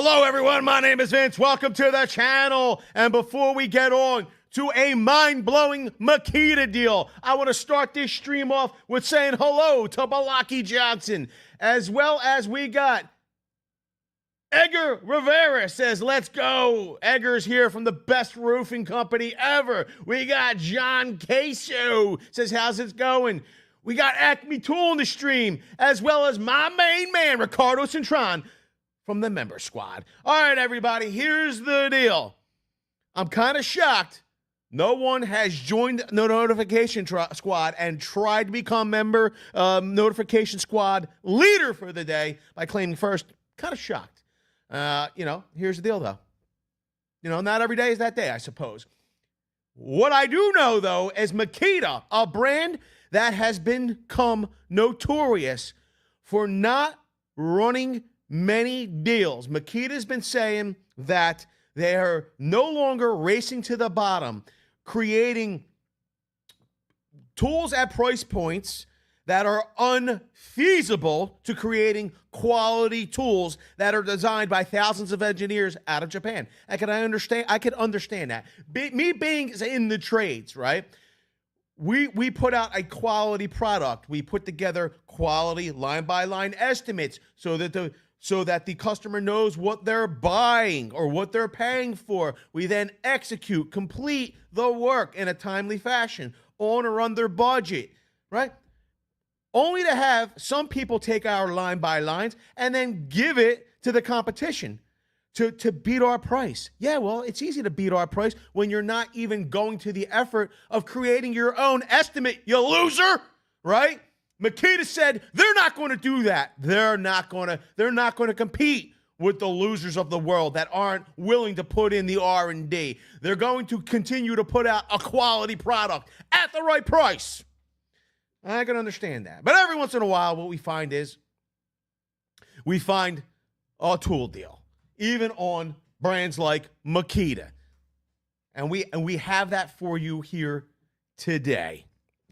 Hello, everyone. My name is Vince. Welcome to the channel. And before we get on to a mind-blowing Makita deal, I want to start this stream off with saying hello to Balaki Johnson, as well as we got Edgar Rivera says, let's go. Edgar's here from the best roofing company ever. We got John Queso says, how's it going? We got Acme Tool in the stream, as well as my main man, Ricardo Cintron, from the member squad. All right, everybody, here's the deal. I'm kind of shocked. No one has joined the notification squad and tried to become member notification squad leader for the day by claiming first. Kind of shocked. Here's the deal, though. Not every day is that day, I suppose. What I do know, though, is Makita, a brand that has become notorious for not running many deals. Makita's been saying that they are no longer racing to the bottom, creating tools at price points that are unfeasible to creating quality tools that are designed by thousands of engineers out of Japan. I could understand that. Me being in the trades, right? We put out a quality product. We put together quality line-by-line estimates so that the customer knows what they're buying or what they're paying for. We then complete the work in a timely fashion, on or under budget, right? Only to have some people take our line-by-lines and then give it to the competition to beat our price. Yeah, well, it's easy to beat our price when you're not even going to the effort of creating your own estimate, you loser, right? Makita said they're not going to do that. They're not going to compete with the losers of the world that aren't willing to put in the R&D. They're going to continue to put out a quality product at the right price. I can understand that. But every once in a while, what we find is we find a tool deal, even on brands like Makita. And we have that for you here today.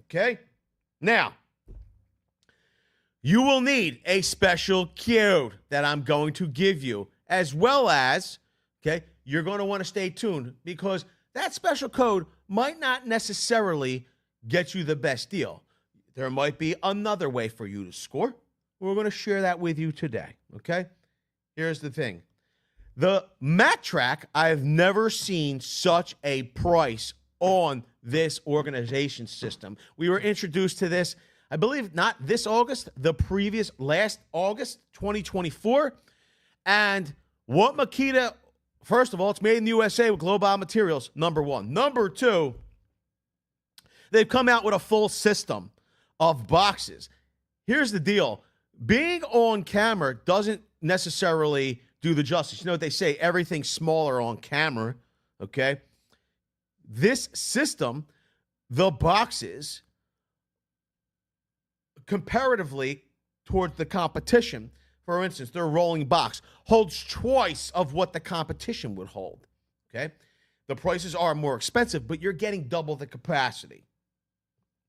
Okay? Now, you will need a special code that I'm going to give you, as well as, okay, you're going to want to stay tuned because that special code might not necessarily get you the best deal. There might be another way for you to score. We're going to share that with you today, okay? Here's the thing. The MAKTRAK, I've never seen such a price on this organization system. We were introduced to this, I believe, not this August, last August, 2024. And what Makita, first of all, it's made in the USA with global materials, number one. Number two, they've come out with a full system of boxes. Here's the deal. Being on camera doesn't necessarily do the justice. You know what they say, everything's smaller on camera, okay? This system, the boxes, comparatively towards the competition, for instance, their rolling box holds twice of what the competition would hold, okay? The prices are more expensive, but you're getting double the capacity.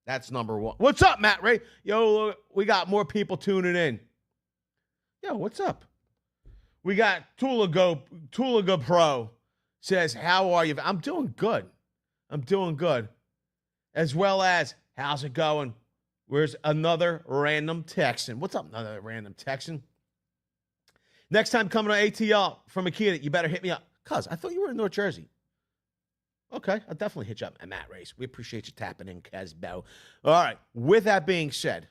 That's number one. What's up, Matt Ray? Yo, we got more people tuning in. Yo, what's up? We got Tulaga Pro says, how are you? I'm doing good. As well as, how's it going? Where's another random Texan? What's up, another random Texan? Next time coming to ATL from Makita, you better hit me up. Cuz, I thought you were in North Jersey. Okay, I'll definitely hit you up at Matt Race. We appreciate you tapping in, Casbo. All right, with that being said,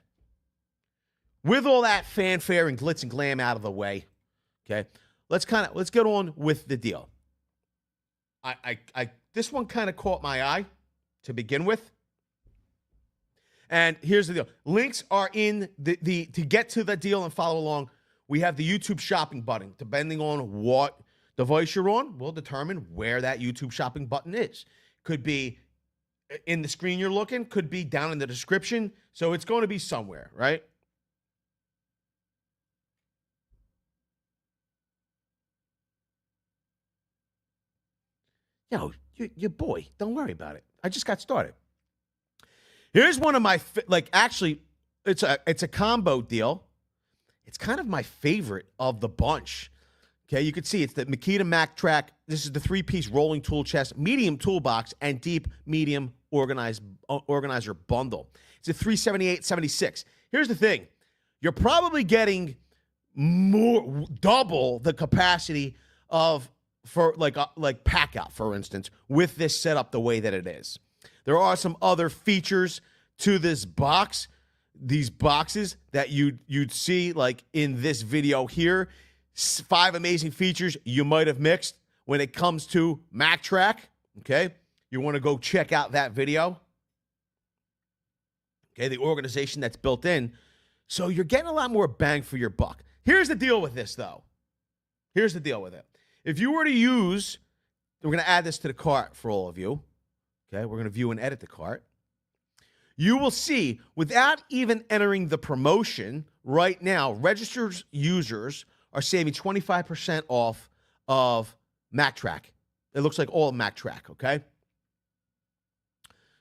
with all that fanfare and glitz and glam out of the way, okay, let's get on with the deal. This one kind of caught my eye to begin with. And here's the deal. Links are in the to get to the deal and follow along. We have the YouTube shopping button. Depending on what device you're on, will determine where that YouTube shopping button is. Could be in the screen you're looking, could be down in the description. So it's going to be somewhere, right? Yo, your boy, don't worry about it. I just got started. Here's one of my, actually, it's a combo deal. It's kind of my favorite of the bunch. Okay, you can see it's the Makita MAKTRAK. This is the 3-piece rolling tool chest, medium toolbox, and deep medium organizer bundle. It's a $378.76. Here's the thing. You're probably getting double the capacity for pack out, for instance, with this setup the way that it is. There are some other features to this box, these boxes that you'd see like in this video here. 5 amazing features you might have mixed when it comes to MAKTRAK. Okay, you want to go check out that video. Okay, the organization that's built in. So you're getting a lot more bang for your buck. Here's the deal with this, though. Here's the deal with it. If you were to use, we're going to add this to the cart for all of you. Okay, we're going to view and edit the cart. You will see, without even entering the promotion, right now, registered users are saving 25% off of MAKTRAK. It looks like all MAKTRAK, okay?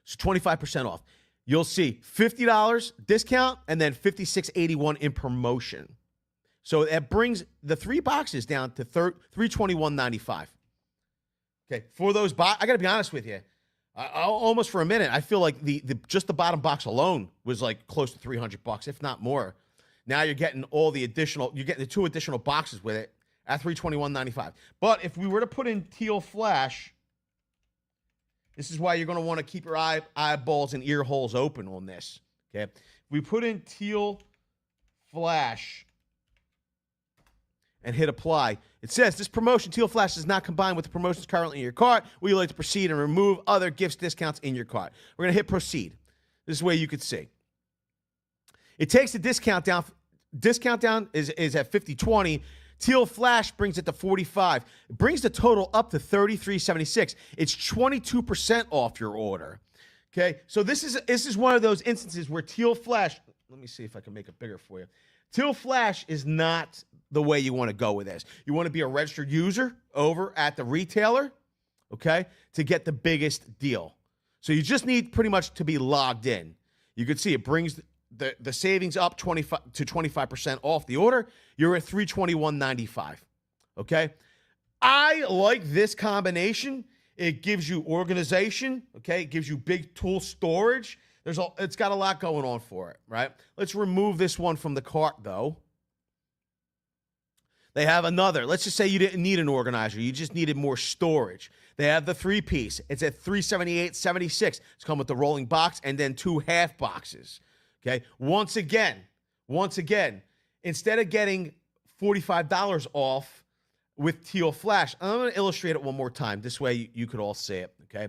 So 25% off. You'll see $50 discount and then $56.81 in promotion. So that brings the 3 boxes down to $321.95. Okay, for those I got to be honest with you. Almost for a minute, I feel like just the bottom box alone was like close to $300, if not more. Now you're getting all the additional, you're getting the 2 additional boxes with it at $321.95. But if we were to put in teal flash, this is why you're going to want to keep your eyeballs and ear holes open on this. Okay, if we put in teal flash and hit apply, it says this promotion, teal flash, is not combined with the promotions currently in your cart. Would you like to proceed and remove other gifts, discounts in your cart? We're going to hit proceed. This is the way you could see. It takes the discount down. Discount down is at 50/20. Teal flash brings it to 45. It brings the total up to $33.76. It's 22% off your order. Okay, so this is one of those instances where teal flash. Let me see if I can make it bigger for you. Teal flash is not the way you want to go with this. You want to be a registered user over at the retailer, okay, to get the biggest deal. So you just need pretty much to be logged in. You can see it brings the savings up 25% off the order. You're at $321.95. Okay, I like this combination. It gives you organization. Okay, it gives you big tool storage. It's got a lot going on for it, right? Let's remove this one from the cart, though. They have another. Let's just say you didn't need an organizer. You just needed more storage. They have the 3-piece. It's at $378.76. It's come with the rolling box and then 2 half boxes. Okay. Once again, instead of getting $45 off with teal flash, I'm going to illustrate it one more time. This way you could all see it. Okay.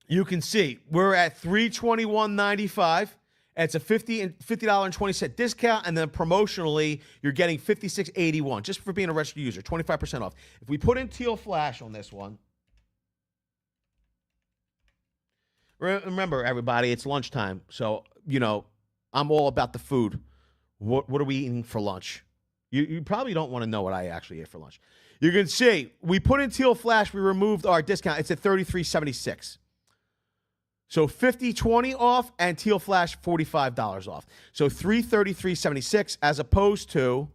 You can see we're at $321.95. It's a $50.20 discount, and then promotionally, you're getting $56.81 just for being a registered user, 25% off. If we put in teal flash on this one, remember, everybody, it's lunchtime, so, I'm all about the food. What are we eating for lunch? You probably don't want to know what I actually ate for lunch. You can see, we put in teal flash, we removed our discount. It's at $33.76. So $50.20 off and teal flash $45 off. So $333.76 as opposed to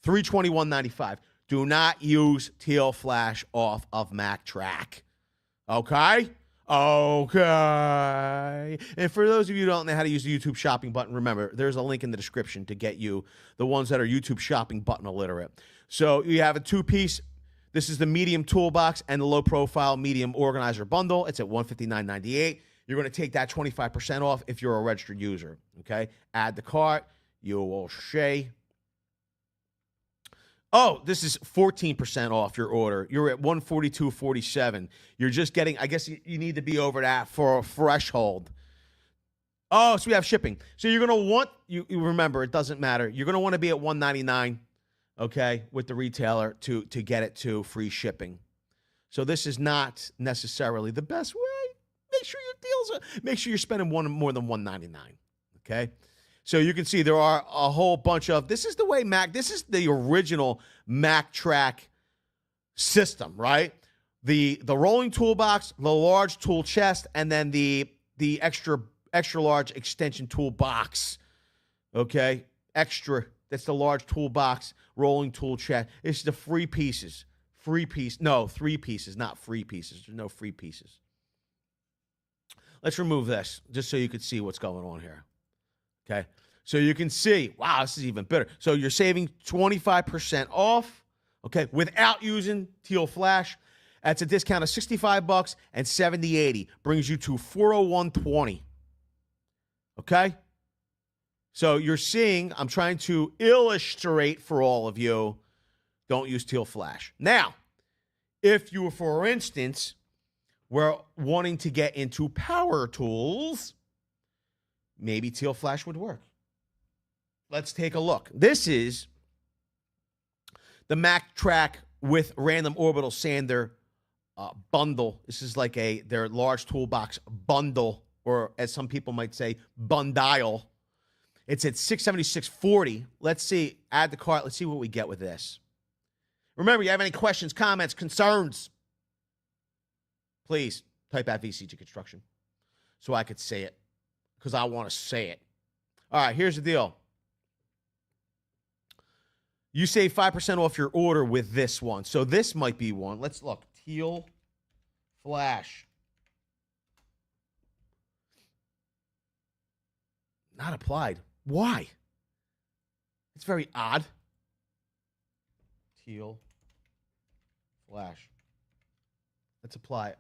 $321.95. Do not use teal flash off of MAKTRAK. Okay? Okay. And for those of you who don't know how to use the YouTube shopping button, remember, there's a link in the description to get you the ones that are YouTube shopping button illiterate. So you have a 2-piece. This is the medium toolbox and the low-profile medium organizer bundle. It's at $159.98. You're going to take that 25% off if you're a registered user, okay? Add the cart. You will see. Oh, this is 14% off your order. You're at $142.47. You're just getting, I guess you need to be over that for a threshold. Oh, so we have shipping. So you're going to want, you remember, it doesn't matter. You're going to want to be at $199. Okay, with the retailer to get it to free shipping. So this is not necessarily the best way. Make sure you're spending more than $199. Okay, so you can see there are a whole bunch of. This is the way this is the original MAKTRAK system, right? The rolling toolbox, the large tool chest, and then the the extra large extension tool box. Okay, extra. That's the large toolbox, rolling tool chest. It's the free pieces. No, 3 pieces, not free pieces. There's no free pieces. Let's remove this just so you can see what's going on here. Okay, so you can see, wow, this is even better. So you're saving 25% off, okay, without using Teal Flash. That's a discount of $65 and $70.80. Brings you to $401.20. Okay? So you're seeing, I'm trying to illustrate for all of you, don't use Teal Flash. Now, if you, for instance, were wanting to get into power tools, maybe Teal Flash would work. Let's take a look. This is the MAKTRAK with random orbital sander bundle. This is like their large toolbox bundle, or as some people might say, bundile. It's at $676.40. Let's see, add the cart. Let's see what we get with this. Remember, you have any questions, comments, concerns, please type out VCG Construction so I could say it, because I want to say it. All right, here's the deal. You save 5% off your order with this one. So this might be one. Let's look. Teal Flash. Not applied. Why? It's very odd. Teal Flash. Let's apply it.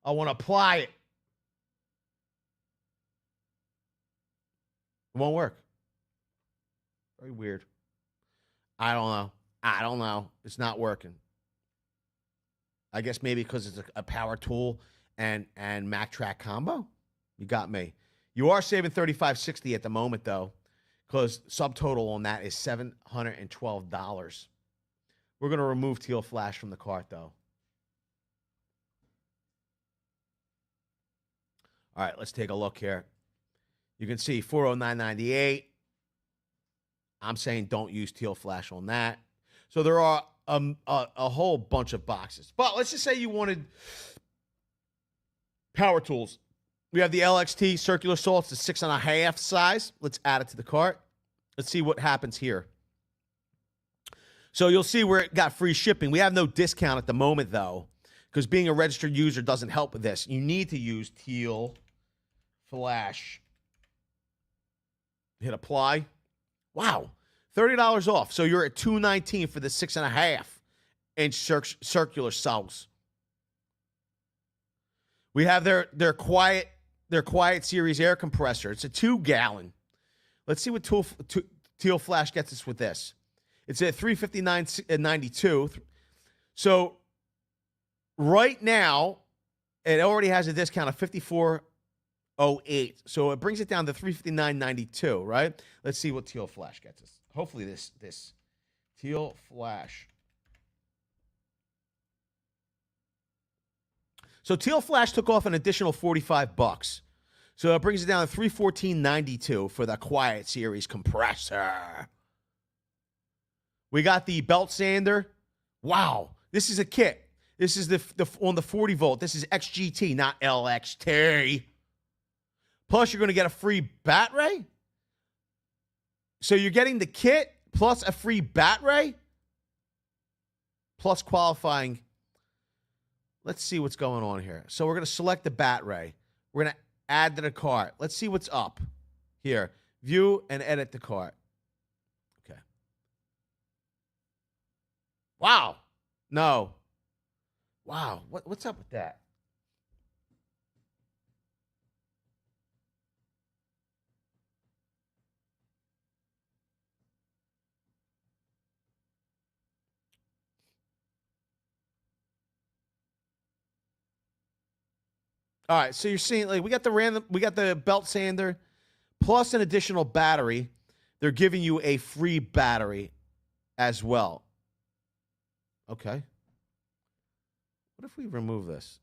I want to apply it. It won't work. Very weird. I don't know. It's not working. I guess maybe because it's a power tool and MAKTRAK combo. You got me. You are saving $35.60 at the moment, though, because subtotal on that is $712. We're going to remove Teal Flash from the cart, though. All right, let's take a look here. You can see $409.98. I'm saying don't use Teal Flash on that. So there are a whole bunch of boxes. But let's just say you wanted power tools. We have the LXT circular saw. It's the 6.5 size. Let's add it to the cart. Let's see what happens here. So you'll see where it got free shipping. We have no discount at the moment, though, because being a registered user doesn't help with this. You need to use Teal Flash. Hit apply. Wow, $30 off. So you're at $219 for the 6.5-inch circular saws. We have their quiet series air compressor. It's a 2-gallon. Let's see what Teal Flash gets us with this. It's at $359.92. So right now, it already has a discount of $54.08. So it brings it down to $359.92, right? Let's see what Teal Flash gets us. Hopefully this Teal Flash. So Teal Flash took off an additional $45. So it brings it down to $314.92 for the quiet series compressor. We got the belt sander. Wow, this is a kit. This is the on the 40 volt. This is XGT, not LXT. Plus, you're going to get a free battery. So you're getting the kit plus a free battery plus qualifying. Let's see what's going on here. So we're going to select the battery. We're going to add to the cart. Let's see what's up here. View and edit the cart. Okay. Wow. No. Wow. What's up with that? All right, so you're seeing like we got the belt sander plus an additional battery. They're giving you a free battery as well. Okay. What if we remove this?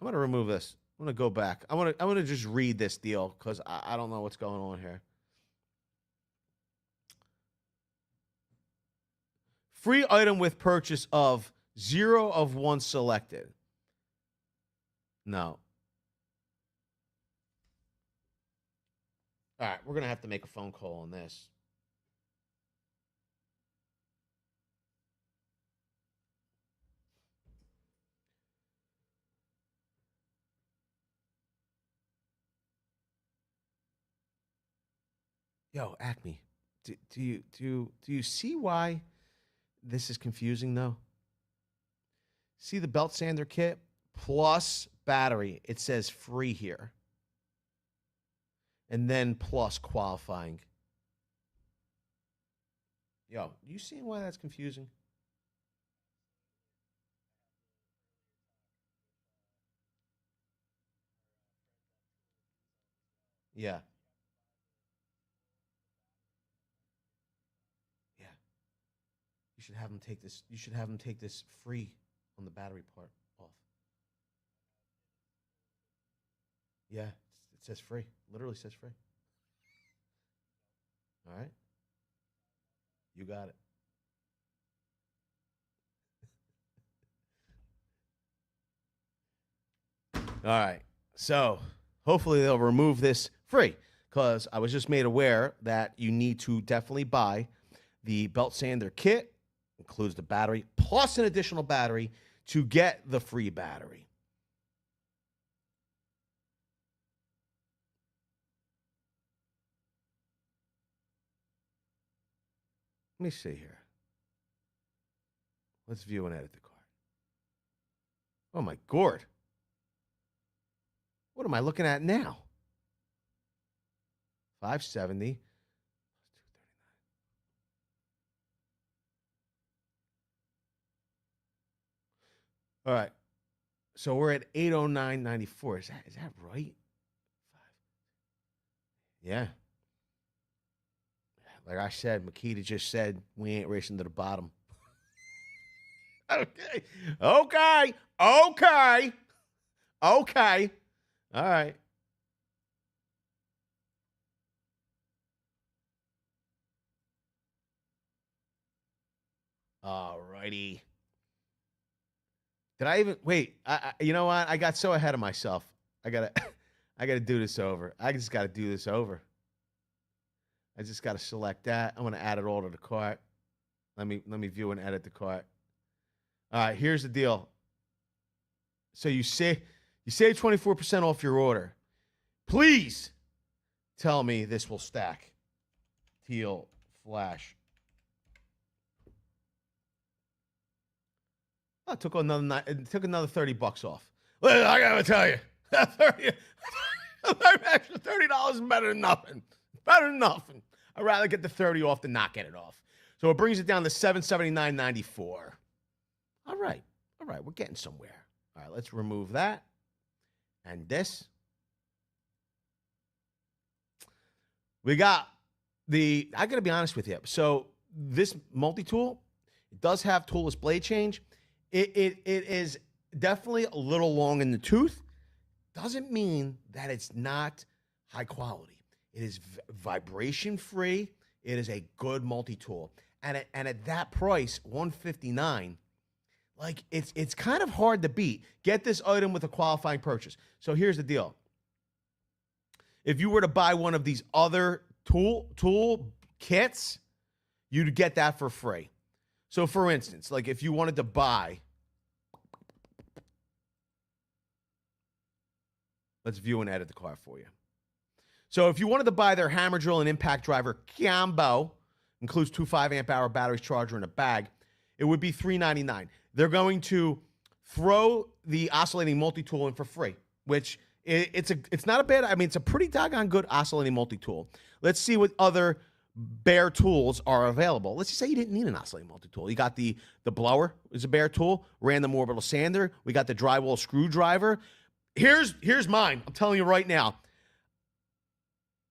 I'm gonna remove this. I'm gonna go back. I want to just read this deal because I don't know what's going on here. Free item with purchase of 0 of 1 selected. No. All right, we're going to have to make a phone call on this. Yo, Acme, do you see why this is confusing though? See the belt sander kit plus battery. It says free here. And then plus qualifying. Yo, you seeing why that's confusing? Yeah. Yeah. You should have them take this. You should have them take this free on the battery part off. Yeah, it says free. Literally says free. All right. You got it. All right. So hopefully they'll remove this free because I was just made aware that you need to definitely buy the belt sander kit, includes the battery, plus an additional battery to get the free battery. Let me see here. Let's view and edit the card. Oh my gourd. What am I looking at now? 570. All right. So we're at 809.94. Is that right? Yeah. Like I said, Makita just said we ain't racing to the bottom. Okay. Okay. Okay. Okay. All right. All righty. Did I even wait? You know what? I got so ahead of myself. I gotta do this over. I just gotta do this over. I just gotta select that. I'm gonna add it all to the cart. Let me view and edit the cart. All right, here's the deal. So you save 24% off your order. Please tell me this will stack. Teal flash. Oh, it took another $30 off. Well, I gotta tell you, extra $30 is better than nothing. Better than nothing. I'd rather get the 30 off than not get it off. So it brings it down to $779.94. All right, we're getting somewhere. All right, let's remove that and this. We got I gotta be honest with you. So this multi-tool, it does have toolless blade change. It is definitely a little long in the tooth. Doesn't mean that it's not high quality. It is vibration free. It is a good multi-tool. And at that price, $159, like it's kind of hard to beat. Get this item with a qualifying purchase. So here's the deal. If you were to buy one of these other tool kits, you'd get that for free. So for instance, like if you wanted to buy, let's view and edit the card for you. So if you wanted to buy their hammer drill and impact driver combo, includes 2 5-amp-hour batteries, charger, and a bag, it would be $399. They're going to throw the oscillating multi-tool in for free, which it's not a bad, I mean, it's a pretty doggone good oscillating multi-tool. Let's see what other bare tools are available. Let's just say you didn't need an oscillating multi-tool. You got the blower is a bare tool, random orbital sander. We got the drywall screwdriver. Here's mine. I'm telling you right now.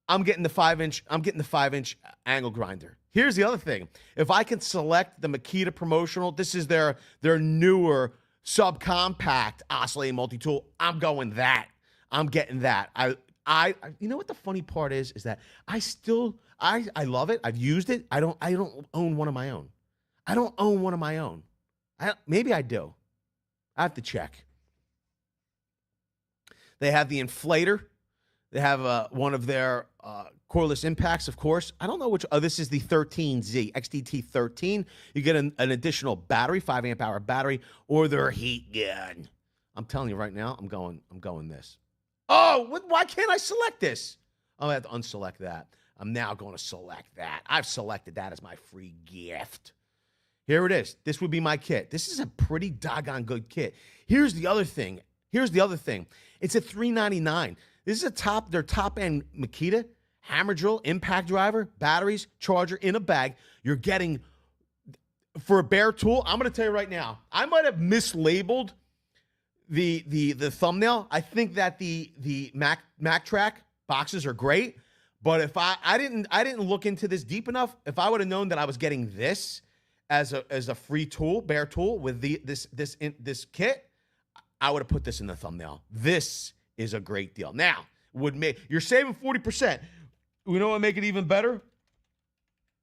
I'm getting the 5-inch angle grinder. Here's the other thing. If I can select the Makita promotional, this is their newer subcompact oscillating multi-tool. I'm going that. I'm getting that. I you know what the funny part is that I love it. I've used it. I don't own one of my own. I don't own one of my own. Maybe I do. I have to check. They have the inflator. They have one of their cordless impacts, of course. I don't know which. Oh, this is the 13Z, XDT 13. You get an additional battery, 5 amp hour battery, or their heat gun. I'm telling you right now, I'm going this. Oh, why can't I select this? I'm going to have to unselect that. I'm now going to select that. I've selected that as my free gift. Here it is. This would be my kit. This is a pretty doggone good kit. Here's the other thing. It's a $399. This is their top end Makita hammer drill, impact driver, batteries, charger in a bag. You're getting for a bare tool. I'm going to tell you right now. I might have mislabeled the thumbnail. I think that the MAKTRAK boxes are great, but if I didn't look into this deep enough, if I would have known that I was getting this as a free tool, bare tool with this kit, I would have put this in the thumbnail. This is a great deal. Now, you're saving 40%. You know what would make it even better?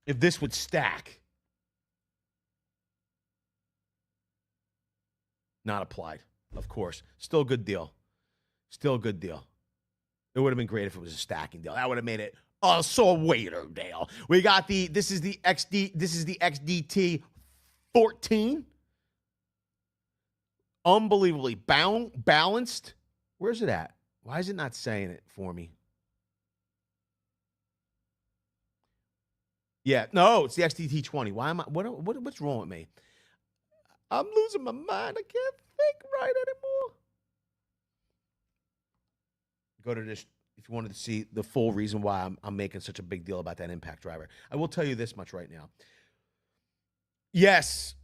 If this would stack. Not applied, of course. Still a good deal. Still a good deal. It would have been great if it was a stacking deal. That would have made it a sweeter deal. We got this is the XDT 14. Unbelievably balanced. Where's it at? Why is it not saying it for me? Yeah, no, it's the XDT 20. Why am I? What's wrong with me? I'm losing my mind. I can't think right anymore. Go to this if you wanted to see the full reason why I'm making such a big deal about that impact driver. I will tell you this much right now. Yes,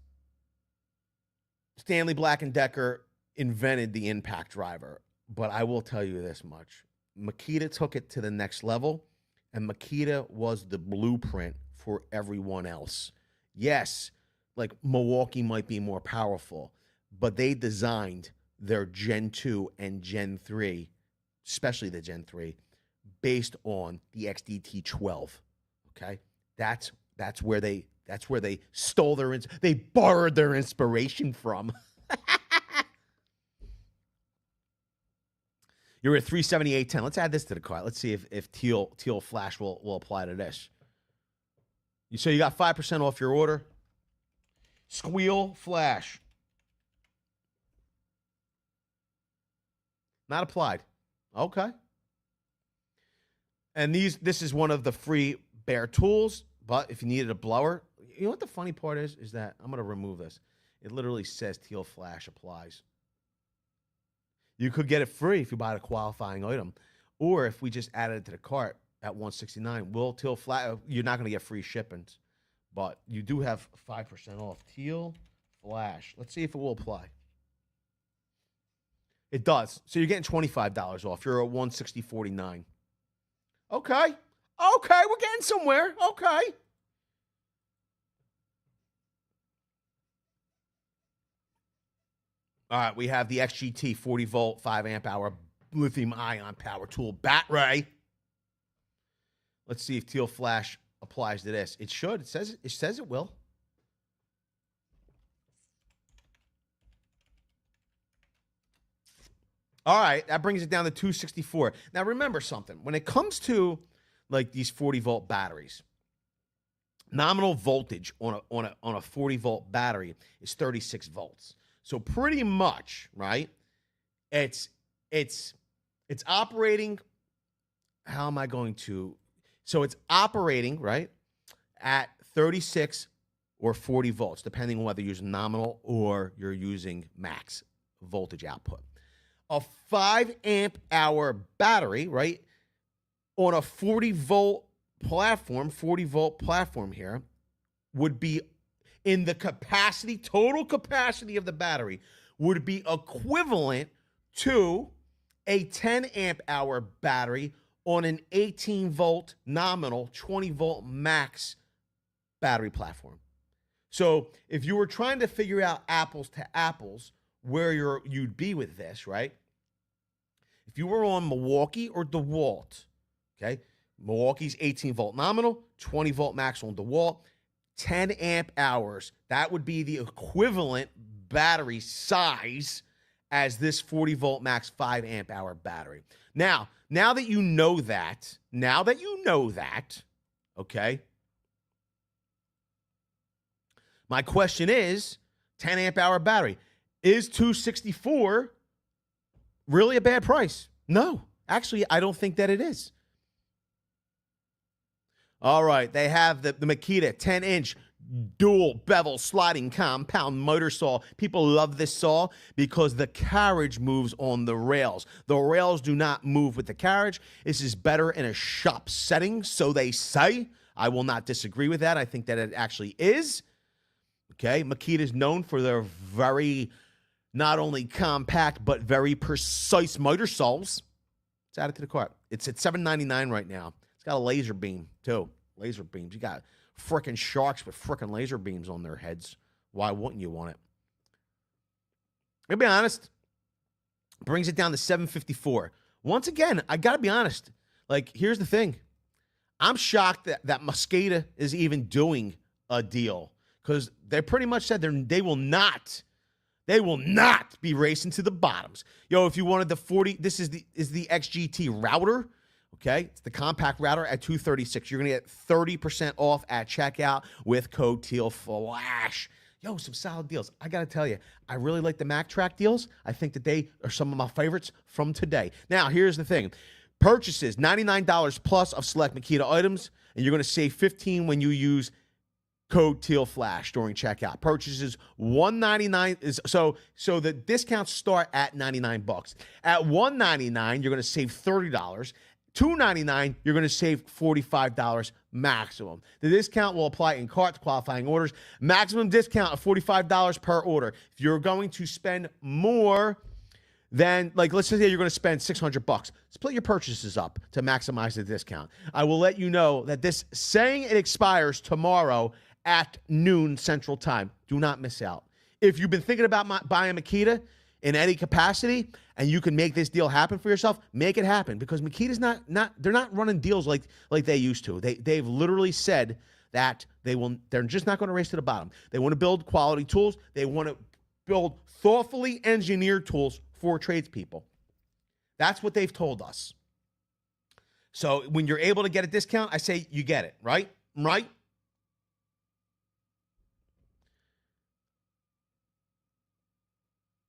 Stanley Black & Decker invented the impact driver, but I will tell you this much. Makita took it to the next level, and Makita was the blueprint for everyone else. Yes, like Milwaukee might be more powerful, but they designed their Gen 2 and Gen 3, especially the Gen 3, based on the XDT 12. Okay? That's where they stole they borrowed their inspiration from. You're at 378.10. Let's add this to the cart. Let's see if teal flash will apply to this. So you got 5% off your order. Squeal flash. Not applied. Okay. And this is one of the free bare tools, but if you needed a blower, you know what the funny part is that I'm going to remove this. It literally says teal flash applies. You could get it free if you buy a qualifying item, or if we just added it to the cart at $169. Will teal flash? You're not going to get free shippings, but you do have 5% off teal flash. Let's see if it will apply. It does. So you're getting $25 off. You're at $160.49. Okay. Okay, we're getting somewhere. Okay. All right, we have the XGT 40 volt, 5 amp hour lithium ion power tool battery. Let's see if teal flash applies to this. It should. It says it will. All right, that brings it down to 264. Now remember something. When it comes to like these 40 volt batteries, nominal voltage on a 40 volt battery is 36 volts. So pretty much, right? It's operating. How am I going to? So it's operating, right, at 36 or 40 volts, depending on whether you're using nominal or you're using max voltage output. A 5 amp hour battery, right, on a 40 volt platform here, would be in the capacity, total capacity of the battery, would be equivalent to a 10 amp hour battery on an 18 volt nominal, 20 volt max battery platform. So if you were trying to figure out apples to apples where you'd be with this, right? If you were on Milwaukee or DeWalt, okay? Milwaukee's 18 volt nominal, 20 volt max on DeWalt, 10 amp hours. That would be the equivalent battery size as this 40 volt max 5 amp hour battery. Now that you know that, okay, my question is, 10 amp hour battery, is $264 really a bad price? No, actually, I don't think that it is. All right, they have the Makita 10-inch dual bevel sliding compound motor saw. People love this saw because the carriage moves on the rails. The rails do not move with the carriage. This is better in a shop setting, so they say. I will not disagree with that. I think that it actually is. Okay, Makita is known for their very, not only compact, but very precise motor saws. Let's add it to the cart. It's at $7.99 right now. It's got a laser beam, too. Laser beams. You got frickin' sharks with frickin' laser beams on their heads. Why wouldn't you want it? To be honest, brings it down to $754. Once again, I got to be honest. Like, here's the thing. I'm shocked that Makita is even doing a deal because they pretty much said they will not be racing to the bottoms. Yo, if you wanted the 40, this is the XGT router. Okay, it's the compact router at $236. You're going to get 30% off at checkout with code TEALFLASH. Yo, some solid deals. I got to tell you, I really like the MAKTRAK deals. I think that they are some of my favorites from today. Now, here's the thing. Purchases, $99 plus of select Makita items, and you're going to save $15 when you use code TEALFLASH during checkout. Purchases $199 is so the discounts start at $99. At $199, you're going to save $30. $299, you're going to save $45 maximum. The discount will apply in cart to qualifying orders. Maximum discount of $45 per order. If you're going to spend more than, like, let's say you're going to spend $600, split your purchases up to maximize the discount. I will let you know that this saying it expires tomorrow at noon Central Time. Do not miss out. If you've been thinking about buying Makita in any capacity, and you can make this deal happen for yourself, make it happen, because Makita's they're not running deals like they used to. They've literally said that they're just not going to race to the bottom. They want to build quality tools. They want to build thoughtfully engineered tools for tradespeople. That's what they've told us. So when you're able to get a discount, I say you get it, right? Right?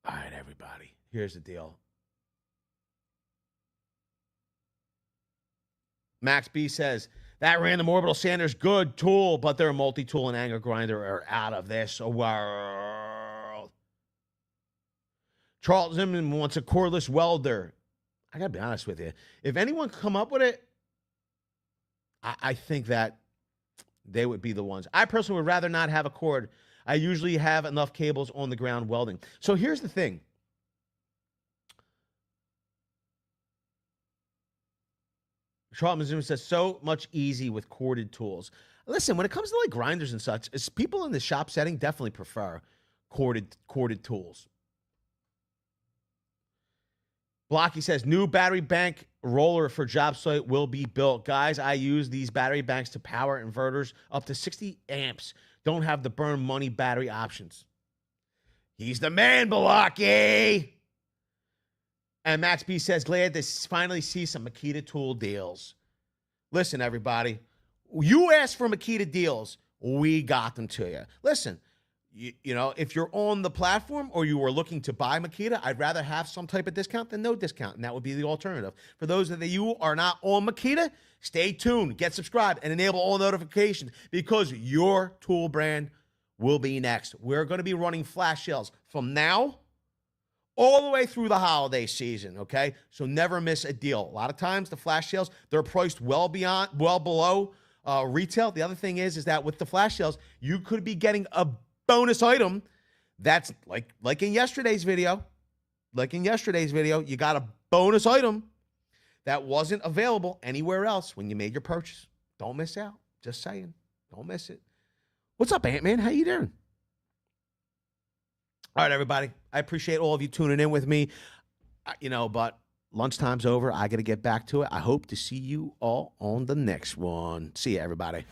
All right, everybody. Here's the deal. Max B says, that random orbital sander's good tool, but their multi-tool and angle grinder are out of this world. Charles Zimmerman wants a cordless welder. I got to be honest with you. If anyone come up with it, I think that they would be the ones. I personally would rather not have a cord. I usually have enough cables on the ground welding. So here's the thing. Charles Zimmerman says, so much easy with corded tools. Listen, when it comes to like grinders and such, people in the shop setting definitely prefer corded tools. Blocky says, new battery bank roller for job site will be built. Guys, I use these battery banks to power inverters up to 60 amps. Don't have the burn money battery options. He's the man, Blocky. And Max B says, glad to finally see some Makita tool deals. Listen, everybody, you asked for Makita deals, we got them to you. Listen, you know, if you're on the platform or you are looking to buy Makita, I'd rather have some type of discount than no discount, and that would be the alternative. For those of you are not on Makita, stay tuned, get subscribed, and enable all notifications because your tool brand will be next. We're going to be running flash sales from now all the way through the holiday season, okay? So never miss a deal. A lot of times the flash sales, they're priced well below retail. The other thing is that with the flash sales, you could be getting a bonus item that's like in yesterday's video. Like in yesterday's video, you got a bonus item that wasn't available anywhere else when you made your purchase. Don't miss out. Just saying. Don't miss it. What's up, Ant-Man? How you doing? All right, everybody. I appreciate all of you tuning in with me. But lunchtime's over. I got to get back to it. I hope to see you all on the next one. See you, everybody.